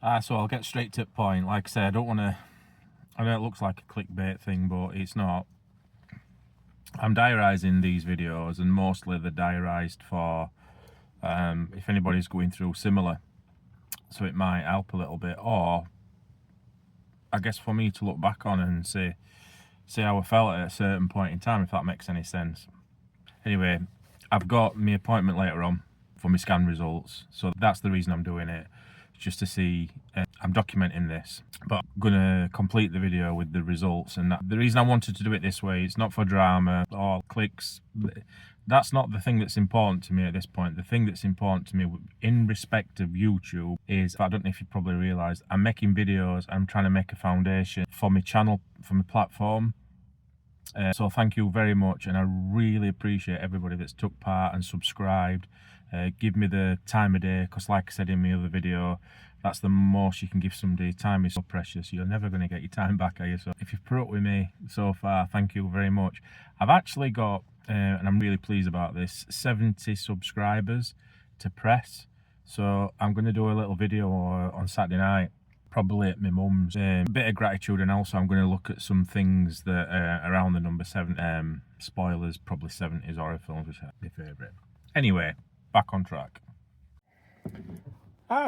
So I'll get straight to the point. Like I say, I don't want to. I know it looks like a clickbait thing, but it's not. I'm diarising these videos, and mostly they're diarised for if anybody's going through similar, so it might help a little bit, or I guess for me to look back on and see how I felt at a certain point in time, if that makes any sense. Anyway, I've got my appointment later on for my scan results, so that's the reason I'm doing it, just to see. I'm documenting this, but I'm gonna complete the video with the results. And the reason I wanted to do it this way, it's not for drama or clicks. That's not the thing that's important to me at this point. The thing that's important to me in respect of YouTube is, I don't know if you probably realised, I'm making videos. I'm trying to make a foundation for my channel, for my platform. So thank you very much, and I really appreciate everybody that's took part and subscribed. Give me the time of day, because like I said in my other video, that's the most you can give somebody. Time is so precious, you're never going to get your time back, are you? So if you've put up with me so far, thank you very much. I've actually got, and I'm really pleased about this, 70 subscribers to press. So I'm going to do a little video on Saturday night, probably at my mum's. A bit of gratitude, and also I'm going to look at some things that are around the number 7. Spoilers, probably 70s horror films, which are my favourite. Anyway, back on track.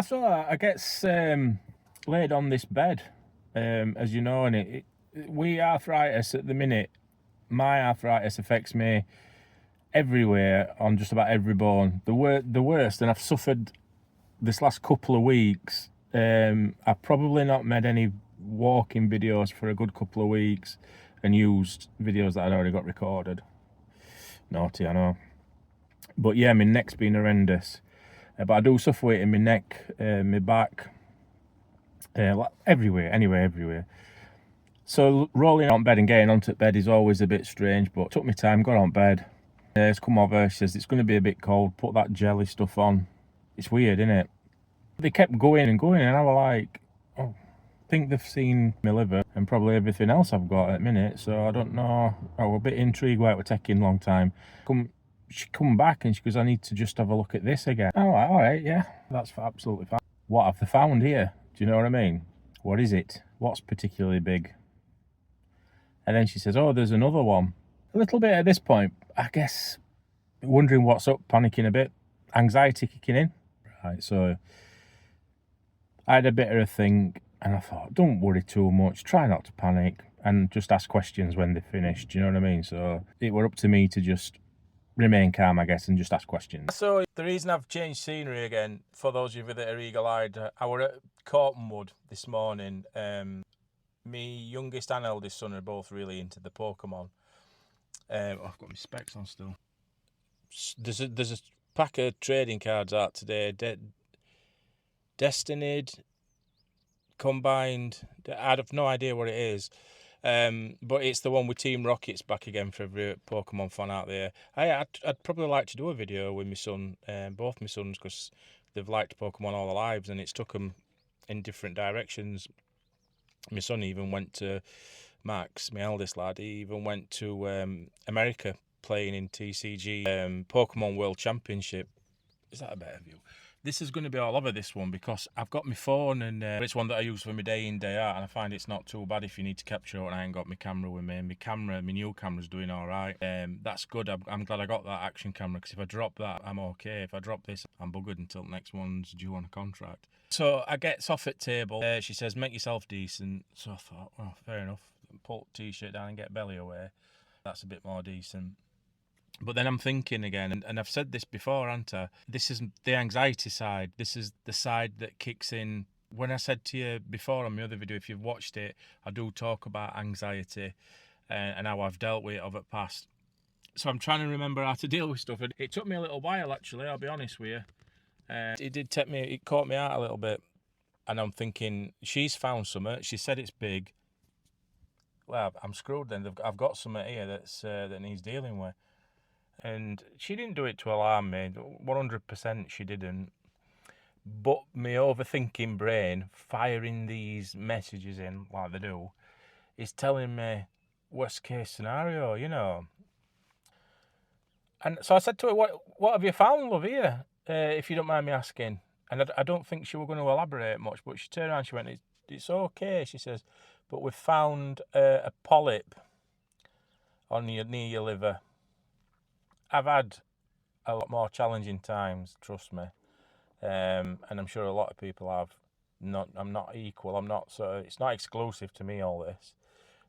So I get laid on this bed, as you know, and we arthritis at the minute. My arthritis affects me everywhere, on just about every bone. The worst, and I've suffered this last couple of weeks. I've probably not made any walking videos for a good couple of weeks, and used videos that I'd already got recorded. Naughty, I know. But yeah, my neck's been horrendous. But I do suffer with it in my neck, my back, everywhere, everywhere. So rolling on bed and getting onto bed is always a bit strange, but took me time, got on bed. It's come over, she says, it's going to be a bit cold, put that jelly stuff on. It's weird, isn't it? They kept going and going, and I was like, oh, I think they've seen my liver and probably everything else I've got at the minute, so I don't know. I was a bit intrigued why it was taking a long time. She come back and she goes, I need to just have a look at this again. Oh, all right, yeah, that's absolutely fine. What have they found here? Do you know what I mean? What is it? What's particularly big? And then she says, oh, there's another one. A little bit at this point, I guess, wondering what's up, panicking a bit, anxiety kicking in. Right, so I had a bit of a think, and I thought, don't worry too much, try not to panic, and just ask questions when they're finished. Do you know what I mean? So it were up to me to just remain calm, I guess, and just ask questions. So the reason I've changed scenery again, for those of you that are eagle-eyed, I were at Cortonwood this morning. My youngest and eldest son are both really into the Pokemon. I've got my specs on still. There's a pack of trading cards out today. Destined, combined. I have no idea what it is. But it's the one with Team Rocket's back again for every Pokemon fan out there. I'd probably like to do a video with my son, both my sons, because they've liked Pokemon all their lives, and it's took them in different directions. My son even went to Max, my eldest lad. He even went to America playing in TCG Pokemon World Championship. Is that a better view? This is going to be all over this one, because I've got my phone, and it's one that I use for my day in, day out, and I find it's not too bad if you need to capture it, and I ain't got my camera with me. My new camera's doing all right. That's good. I'm glad I got that action camera, because if I drop that, I'm okay. If I drop this, I'm buggered until the next one's due on a contract. So I gets off at table. She says, make yourself decent. So I thought, well, fair enough. Pull t-shirt down and get belly away. That's a bit more decent. But then I'm thinking again, and I've said this before, haven't I? This is the anxiety side. This is the side that kicks in. When I said to you before on my other video, if you've watched it, I do talk about anxiety and how I've dealt with it over the past. So I'm trying to remember how to deal with stuff. It took me a little while, actually, I'll be honest with you. It caught me out a little bit. And I'm thinking, she's found something. She said it's big. Well, I'm screwed then. I've got something here that needs dealing with. And she didn't do it to alarm me, 100% she didn't. But my overthinking brain, firing these messages in like they do, is telling me worst case scenario, you know. And so I said to her, what have you found, love, here, if you don't mind me asking? And I don't think she was going to elaborate much, but she turned around, she went, it's okay, she says, but we've found a polyp near your liver. I've had a lot more challenging times, trust me, and I'm sure a lot of people have. I'm not equal. I'm not it's not exclusive to me, all this.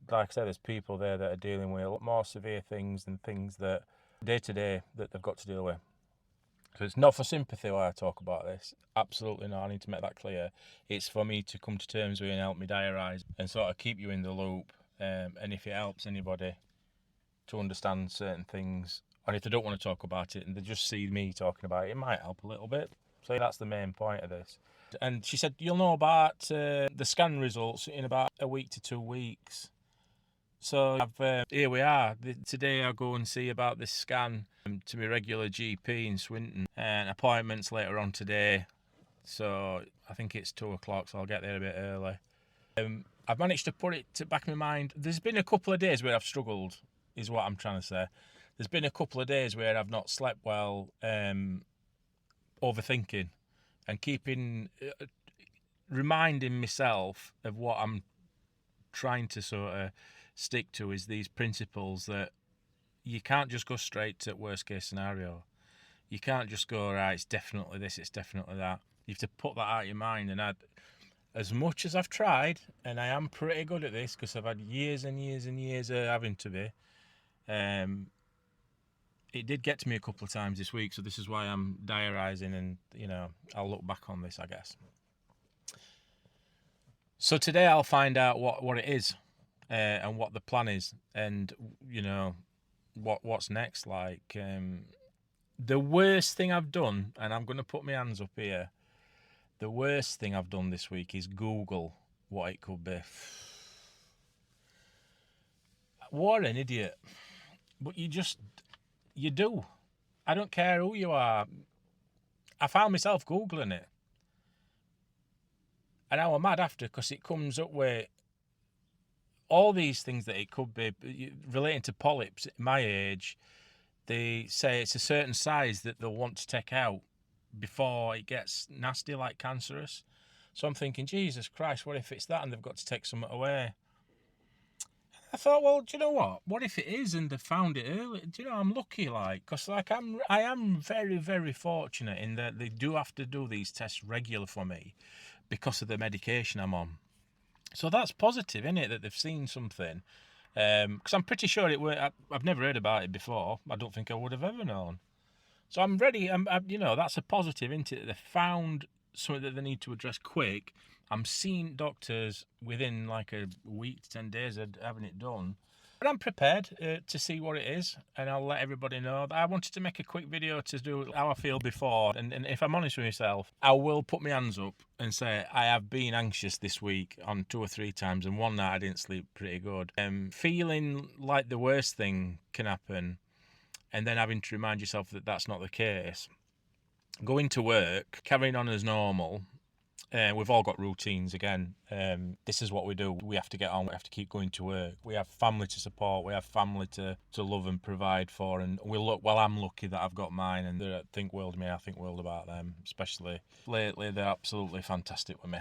Like I said, there's people there that are dealing with a lot more severe things than things that day to day that they've got to deal with. So it's not for sympathy why I talk about this. Absolutely not. I need to make that clear. It's for me to come to terms with and help me diarise and sort of keep you in the loop. And if it helps anybody to understand certain things, and if they don't want to talk about it and they just see me talking about it, it might help a little bit. So that's the main point of this. And she said, you'll know about the scan results in about a week to 2 weeks. So here we are. Today I go and see about this scan to my regular GP in Swinton, and appointments later on today. So I think it's 2 o'clock, so I'll get there a bit early. I've managed to put it to back in my mind. There's been a couple of days where I've struggled, is what I'm trying to say. There's been a couple of days where I've not slept well, overthinking, and reminding myself of what I'm trying to sort of stick to is these principles that you can't just go straight to worst case scenario. You can't just go, right, it's definitely this, it's definitely that. You have to put that out of your mind. And as much as I've tried, and I am pretty good at this because I've had years and years and years of having to be, it did get to me a couple of times this week, so this is why I'm diarising, and I'll look back on this, I guess. So today I'll find out what it is, and what the plan is, and what's next. Like the worst thing I've done, and I'm going to put my hands up here, the worst thing I've done this week is Google what it could be. What an idiot. But you do. I don't care who you are. I found myself Googling it. And I was mad after, because it comes up with all these things that it could be relating to polyps at my age. They say it's a certain size that they'll want to take out before it gets nasty, like cancerous. So I'm thinking, Jesus Christ, what if it's that and they've got to take something away? I thought, well, do you know what? What if it is and they found it early? Do you know, I'm lucky, because I am very, very fortunate in that they do have to do these tests regular for me because of the medication I'm on. So that's positive, isn't it, that they've seen something? Because I'm pretty sure I've never heard about it before. I don't think I would have ever known. So I'm ready. That's a positive, isn't it? They found something that they need to address quick. I'm seeing doctors within like a week to 10 days of having it done. But I'm prepared to see what it is, and I'll let everybody know. I wanted to make a quick video to do how I feel before, and if I'm honest with myself, I will put my hands up and say I have been anxious this week on 2 or 3 times, and one night I didn't sleep pretty good. Feeling like the worst thing can happen, and then having to remind yourself that that's not the case. Going to work, carrying on as normal. We've all got routines again. This is what we do. We have to get on. We have to keep going to work. We have family to support. We have family to love and provide for. And I'm lucky that I've got mine, and they think world of me. I think world about them. Especially lately, they're absolutely fantastic with me.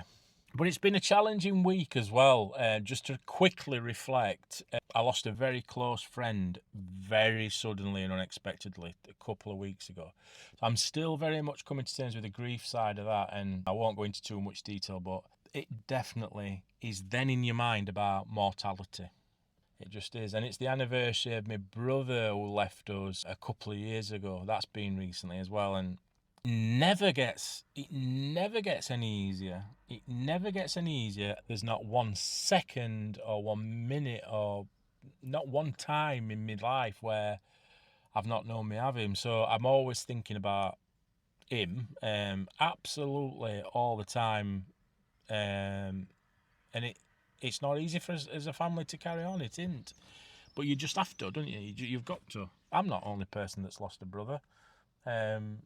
But it's been a challenging week as well. Just to quickly reflect, I lost a very close friend very suddenly and unexpectedly a couple of weeks ago. So I'm still very much coming to terms with the grief side of that, and I won't go into too much detail, but it definitely is then in your mind about mortality. It just is. And it's the anniversary of my brother who left us a couple of years ago. That's been recently as well, and it never gets any easier. It never gets any easier. There's not 1 second or 1 minute or not one time in my life where I've not known me have him. So I'm always thinking about him, absolutely all the time. And it's not easy for us as a family to carry on. It isn't. But you just have to, don't you? You've got to. I'm not the only person that's lost a brother. And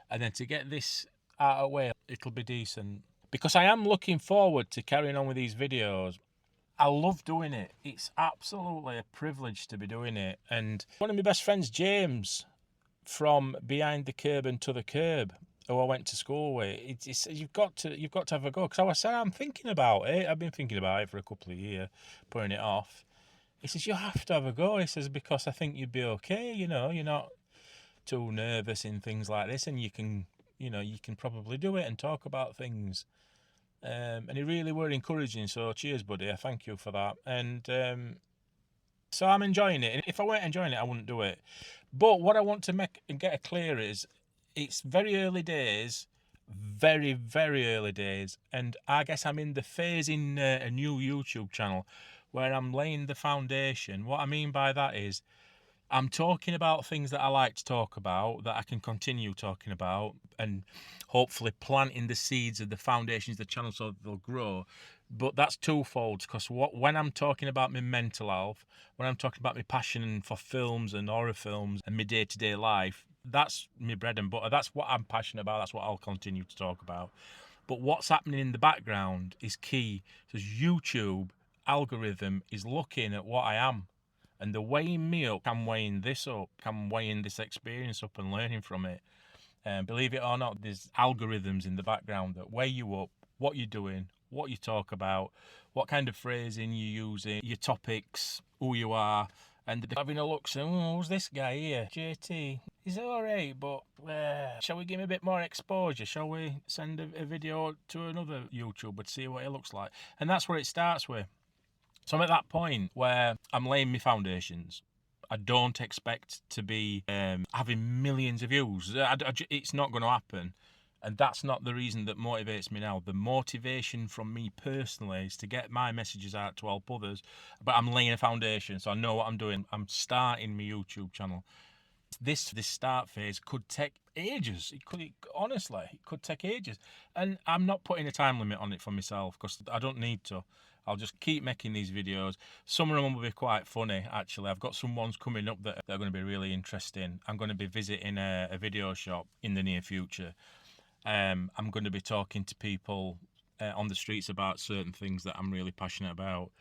then to get this out of the way, it'll be decent. Because I am looking forward to carrying on with these videos. I love doing it. It's absolutely a privilege to be doing it. And one of my best friends, James, from Behind the Curb and to the Curb, who I went to school with, it's you've got to have a go. Because I said, I'm thinking about it. I've been thinking about it for a couple of years, putting it off. He says, you have to have a go. He says, because I think you'd be okay. You know, you're not too nervous in things like this, and you can probably do it and talk about things. And he really were encouraging. So cheers, buddy. I thank you for that. And so I'm enjoying it. And if I weren't enjoying it, I wouldn't do it. But what I want to make and get clear is, it's very early days, very, very early days. And I guess I'm in the phase in a new YouTube channel where I'm laying the foundation. What I mean by that is, I'm talking about things that I like to talk about, that I can continue talking about, and hopefully planting the seeds of the foundations of the channel so they'll grow. But that's twofold, because when I'm talking about my mental health, when I'm talking about my passion for films and horror films and my day-to-day life, that's my bread and butter. That's what I'm passionate about. That's what I'll continue to talk about. But what's happening in the background is key. Because YouTube algorithm is looking at what I am. And they're weighing me up. I'm weighing this up. I'm weighing this experience up and learning from it. And believe it or not, there's algorithms in the background that weigh you up, what you're doing, what you talk about, what kind of phrasing you're using, your topics, who you are. And they're having a look, saying, oh, who's this guy here? JT. He's all right, but shall we give him a bit more exposure? Shall we send a video to another YouTuber to see what it looks like? And that's where it starts with. So I'm at that point where I'm laying my foundations. I don't expect to be having millions of views. It's not going to happen. And that's not the reason that motivates me now. The motivation from me personally is to get my messages out to help others. But I'm laying a foundation, so I know what I'm doing. I'm starting my YouTube channel. This start phase could take ages. Honestly, it could take ages. And I'm not putting a time limit on it for myself, because I don't need to. I'll just keep making these videos. Some of them will be quite funny, actually. I've got some ones coming up that are going to be really interesting. I'm going to be visiting a video shop in the near future. I'm going to be talking to people on the streets about certain things that I'm really passionate about.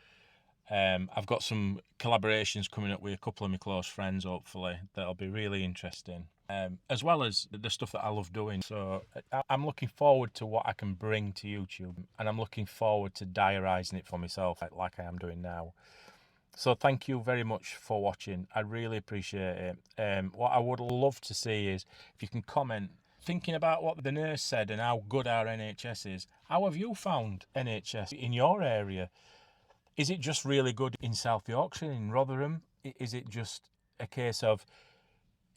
I've got some collaborations coming up with a couple of my close friends, hopefully, that'll be really interesting. As well as the stuff that I love doing. So I'm looking forward to what I can bring to YouTube, and I'm looking forward to diarising it for myself like I am doing now. So thank you very much for watching. I really appreciate it. What I would love to see is if you can comment, thinking about what the nurse said and how good our NHS is. How have you found NHS in your area? Is it just really good in South Yorkshire, in Rotherham? Is it just a case of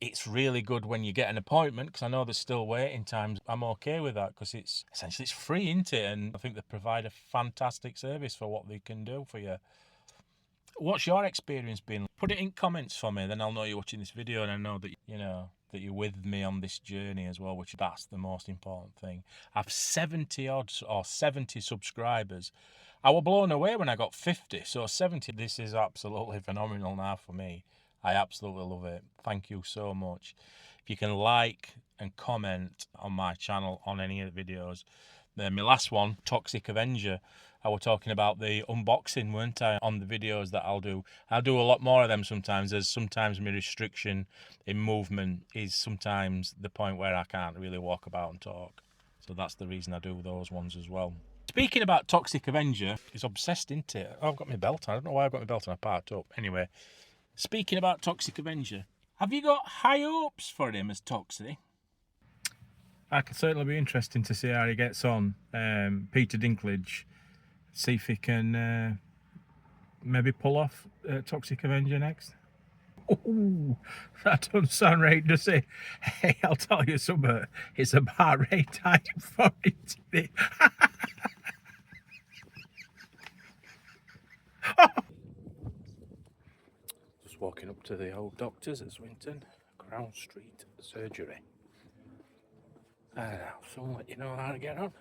it's really good when you get an appointment? Because I know there's still waiting times. I'm okay with that, because it's essentially free, isn't it? And I think they provide a fantastic service for what they can do for you. What's your experience been? Put it in comments for me, then I'll know you're watching this video, and I know that that you're with me on this journey as well, which that's the most important thing. I've 70 subscribers. I was blown away when I got 50, so 70, this is absolutely phenomenal now for me. I absolutely love it. Thank you so much. If you can like and comment on my channel on any of the videos. My last one, Toxic Avenger, I was talking about the unboxing, weren't I, on the videos that I'll do. I'll do a lot more of them sometimes, as sometimes my restriction in movement is sometimes the point where I can't really walk about and talk. So that's the reason I do those ones as well. Speaking about Toxic Avenger, it's obsessed, isn't it? I've got my belt on. I don't know why I've got my belt on. I parked up. Anyway, speaking about Toxic Avenger, have you got high hopes for him as Toxic? I can certainly be interesting to see how he gets on. Peter Dinklage, see if he can maybe pull off Toxic Avenger next. Oh, that doesn't sound right, does it? Hey, I'll tell you something. It's about right time for it to be. Just walking up to the old doctors at Swinton, Crown Street Surgery. So I'll let you know how to get on.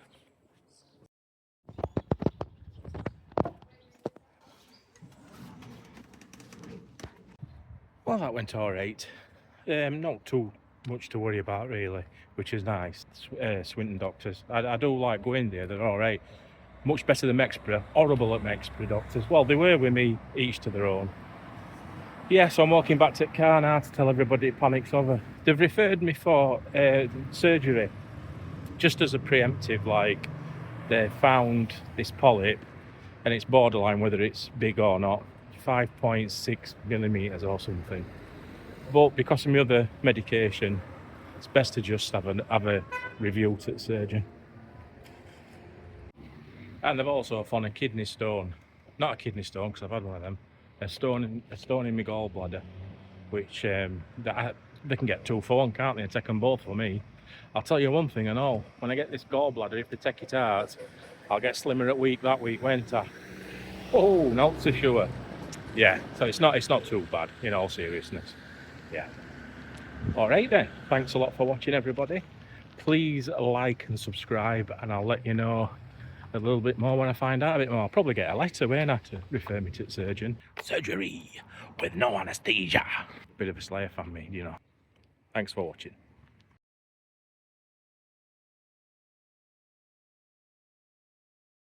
Well, that went all right. Not too much to worry about, really, which is nice. Swinton doctors. I do like going there, they're all right. Much better than Mexborough. Horrible at Mexborough doctors. Well, they were with me, each to their own. Yeah, so I'm walking back to the car now to tell everybody it panic's over. They've referred me for surgery just as a preemptive, like they found this polyp and it's borderline whether it's big or not, 5.6 millimeters or something. But because of my other medication, it's best to just have a review to the surgeon. And they've also found a kidney stone, not a kidney stone because I've had one of them, a stone in my gallbladder, which they can get 2 for 1, can't they, and take them both for me. I'll tell you one thing and all, when I get this gallbladder, if they take it out, I'll get slimmer that week, won't I? Oh, not so sure. Yeah, so it's not too bad, in all seriousness. Yeah. All right then, thanks a lot for watching, everybody. Please like and subscribe, and I'll let you know a little bit more when I find out a bit more. I'll probably get a letter, won't I, to refer me to the surgeon. Surgery with no anaesthesia. Bit of a Slayer fan, me, you know. Thanks for watching.